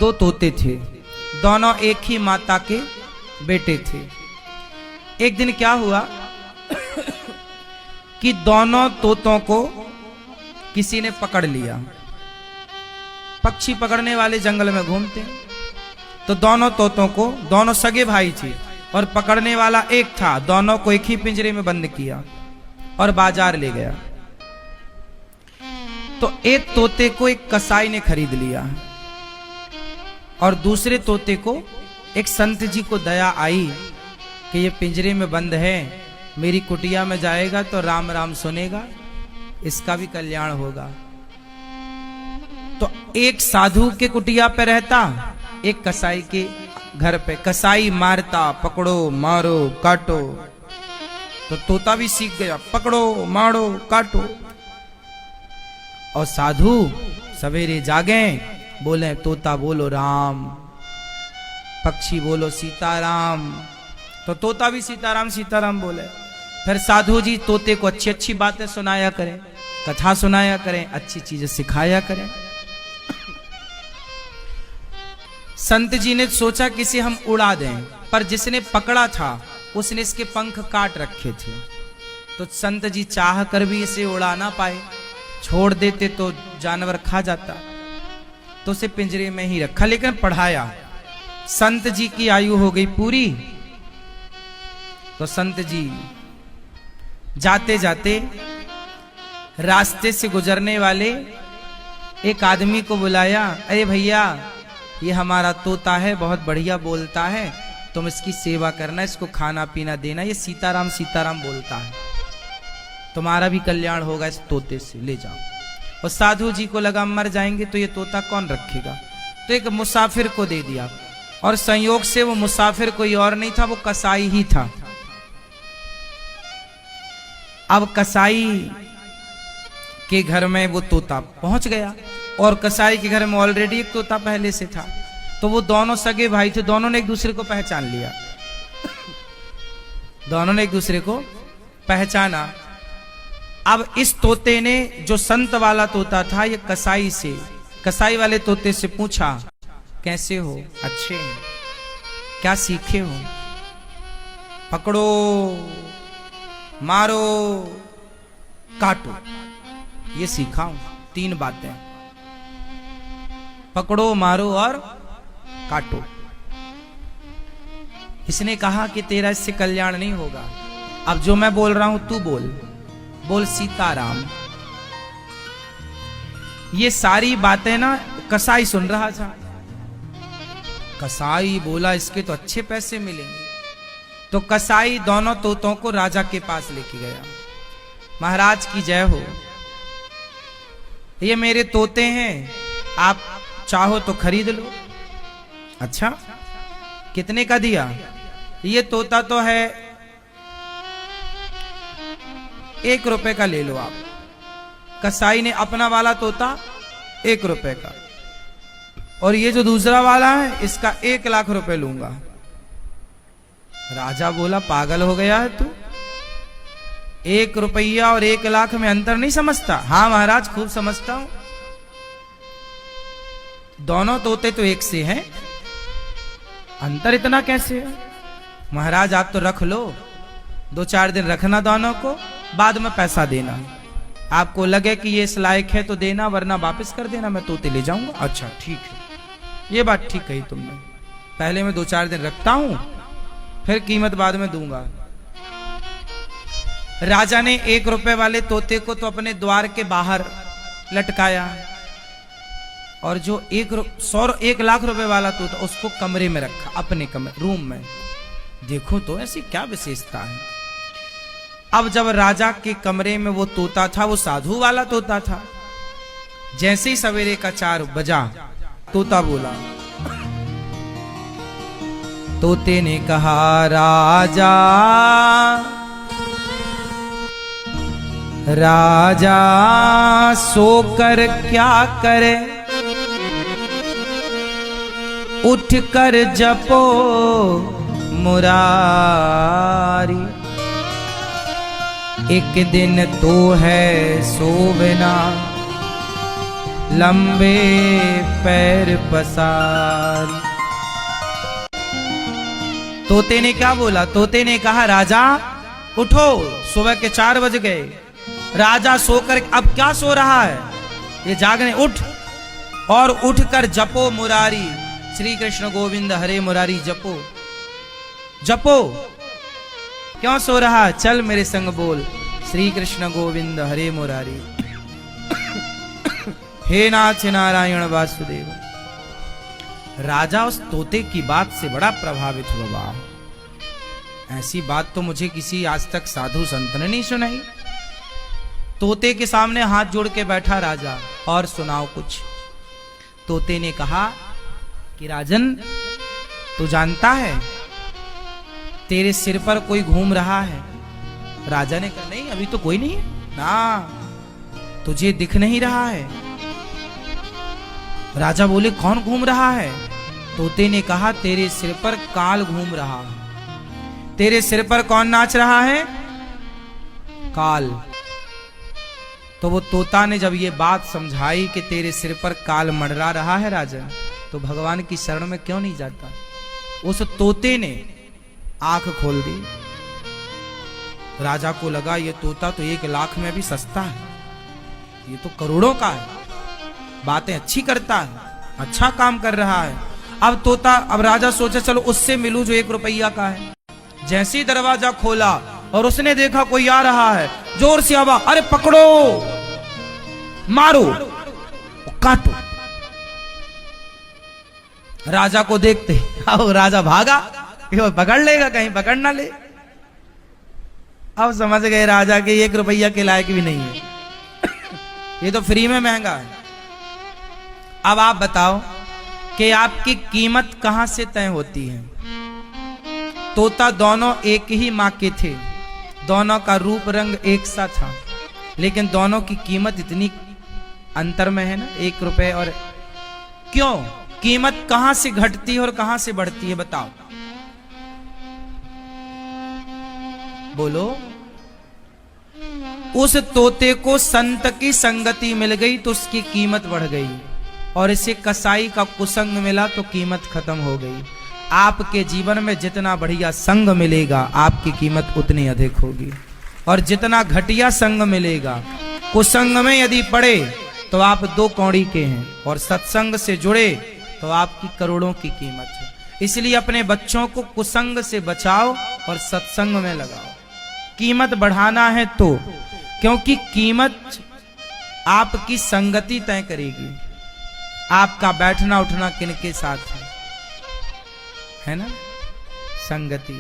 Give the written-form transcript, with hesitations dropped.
दो तोते थे, दोनों एक ही माता के बेटे थे। एक दिन क्या हुआ कि दोनों तोतों को किसी ने पकड़ लिया। पक्षी पकड़ने वाले जंगल में घूमते हैं, तो दोनों तोतों को, दोनों सगे भाई थे और पकड़ने वाला एक था, दोनों को एक ही पिंजरे में बंद किया और बाजार ले गया। तो एक तोते को एक कसाई ने खरीद लिया और दूसरे तोते को एक संत जी को दया आई कि ये पिंजरे में बंद है, मेरी कुटिया में जाएगा तो राम राम सुनेगा, इसका भी कल्याण होगा। तो एक साधु के कुटिया पे रहता, एक कसाई के घर पे। कसाई मारता, पकड़ो मारो काटो, तो तोता भी सीख गया, पकड़ो मारो काटो। और साधु सवेरे जागे, बोले तोता बोलो राम, पक्षी बोलो सीताराम, तो तोता भी सीताराम सीताराम बोले। फिर साधु जी तोते को अच्छी अच्छी बातें सुनाया करें, कथा सुनाया करें, अच्छी चीजें सिखाया करें। संत जी ने सोचा कि इसे हम उड़ा दें, पर जिसने पकड़ा था उसने इसके पंख काट रखे थे, तो संत जी चाह कर भी इसे उड़ा ना पाए, छोड़ देते तो जानवर खा जाता, तो उसे पिंजरे में ही रखा, लेकिन पढ़ाया। संत जी की आयु हो गई पूरी, तो संत जी जाते जाते रास्ते से गुजरने वाले एक आदमी को बुलाया, अरे भैया ये हमारा तोता है, बहुत बढ़िया बोलता है, तुम इसकी सेवा करना, इसको खाना पीना देना, ये सीताराम सीताराम बोलता है, तुम्हारा भी कल्याण होगा इस तोते से, ले जाओ। और साधु जी को लगा मर जाएंगे तो ये तोता कौन रखेगा, तो एक मुसाफिर को दे दिया। और संयोग से वो मुसाफिर कोई और नहीं था, वो कसाई ही था। अब कसाई के घर में वो तोता पहुंच गया, और कसाई के घर में ऑलरेडी एक तोता पहले से था, तो वो दोनों सगे भाई थे, दोनों ने एक दूसरे को पहचान लिया। दोनों ने एक दूसरे को पहचाना। अब इस तोते ने, जो संत वाला तोता था, ये कसाई वाले तोते से पूछा, कैसे हो? अच्छे हैं। क्या सीखे हो? पकड़ो मारो काटो, ये सीखा हूं, 3 बातें, पकड़ो मारो और काटो। इसने कहा कि तेरा इससे कल्याण नहीं होगा, अब जो मैं बोल रहा हूं तू बोल सीताराम। ये सारी बातें ना कसाई सुन रहा था। कसाई बोला इसके तो अच्छे पैसे मिलेंगे, तो कसाई दोनों तोतों को राजा के पास लेके गया। महाराज की जय हो, ये मेरे तोते हैं, आप चाहो तो खरीद लो। अच्छा, कितने का दिया? ये तोता तो है 1 रुपए का, ले लो आप। कसाई ने अपना वाला तोता 1 रुपए का, और ये जो दूसरा वाला है इसका 1 लाख रुपए लूंगा। राजा बोला पागल हो गया है तू, 1 रुपया और 1 लाख में अंतर नहीं समझता? हाँ महाराज खूब समझता हूं, दोनों तोते तो एक से हैं, अंतर इतना कैसे है? महाराज आप तो रख लो, 2-4 दिन रखना दोनों को, बाद में पैसा देना। आपको लगे कि ये इस लायक है तो देना, वरना वापस कर देना, मैं तोते ले जाऊंगा। अच्छा ठीक है, ये बात ठीक कही तुमने, पहले मैं 2-4 दिन रखता हूं, फिर कीमत बाद में दूंगा। राजा ने 1 रुपए वाले तोते को तो अपने द्वार के बाहर लटकाया, और जो 1 लाख रुपए वाला तोता उसको कमरे में रखा, अपने कमरे रूम में। देखो तो ऐसी क्या विशेषता है। अब जब राजा के कमरे में वो तोता था, वो साधु वाला तोता था, जैसे ही सवेरे का 4 बजा, तोता बोला। तोते ने कहा, राजा राजा सोकर क्या करे, उठ कर जपो मुरारी, एक दिन तो है सोवना, लंबे पैर पसार। तोते ने क्या बोला? तोते ने कहा राजा उठो, सुबह के 4 बज गए। राजा सोकर अब क्या सो रहा है, ये जागने, उठ और उठकर जपो मुरारी, श्री कृष्ण गोविंद हरे मुरारी जपो जपो। क्यों सो रहा है? चल मेरे संग बोल, श्री कृष्ण गोविंद हरे मुरारी। हे नाथ नारायण वासुदेव। राजा उस तोते की बात से बड़ा प्रभावित हुआ। ऐसी बात तो मुझे किसी आज तक साधु संत ने नहीं सुनाई। तोते के सामने हाथ जोड़ के बैठा राजा, और सुनाओ कुछ। तोते ने कहा कि राजन, तू जानता है तेरे सिर पर कोई घूम रहा है? राजा ने कहा नहीं, अभी तो कोई नहीं है ना, तुझे दिख नहीं रहा है। राजा बोले कौन घूम रहा है? तोते ने कहा तेरे सिर पर काल घूम रहा है। तेरे सिर पर कौन नाच रहा है? काल। तो वो तोता ने जब ये बात समझाई कि तेरे सिर पर काल मंडरा रहा है राजन, तो भगवान की शरण में क्यों नहीं जाता? उस तोते ने आंख खोल दी। राजा को लगा ये तोता तो 1 लाख में भी सस्ता है, ये तो करोड़ों का है, बातें अच्छी करता है, अच्छा काम कर रहा है। अब राजा सोचा चलो उससे मिलूं जो 1 रुपया का है। जैसे ही दरवाजा खोला और उसने देखा कोई आ रहा है, जोर से आवाज, अरे पकड़ो, मारो, काटो। राजा को देखते अब राजा भागा, पकड़ लेगा, कहीं पकड़ ना ले। अब समझ गए राजा के 1 रुपया के लायक भी नहीं है, ये तो फ्री में महंगा है। अब आप बताओ कि आपकी कीमत कहां से तय होती है? तोता दोनों एक ही मां के थे, दोनों का रूप रंग एक सा था, लेकिन दोनों की कीमत इतनी अंतर में है ना, 1 रुपए। और क्यों? कीमत कहां से घटती है और कहां से बढ़ती है, बताओ बोलो। उस तोते को संत की संगति मिल गई तो उसकी कीमत बढ़ गई, और इसे कसाई का कुसंग मिला तो कीमत खत्म हो गई। आपके जीवन में जितना बढ़िया संग मिलेगा आपकी कीमत उतनी अधिक होगी, और जितना घटिया संग मिलेगा, कुसंग में यदि पड़े तो आप 2 कौड़ी के हैं, और सत्संग से जुड़े तो आपकी करोड़ों की कीमत है। इसलिए अपने बच्चों को कुसंग से बचाओ और सत्संग में लगाओ। कीमत बढ़ाना है तो, क्योंकि कीमत आपकी संगति तय करेगी, आपका बैठना उठना किनके साथ है ना, संगति।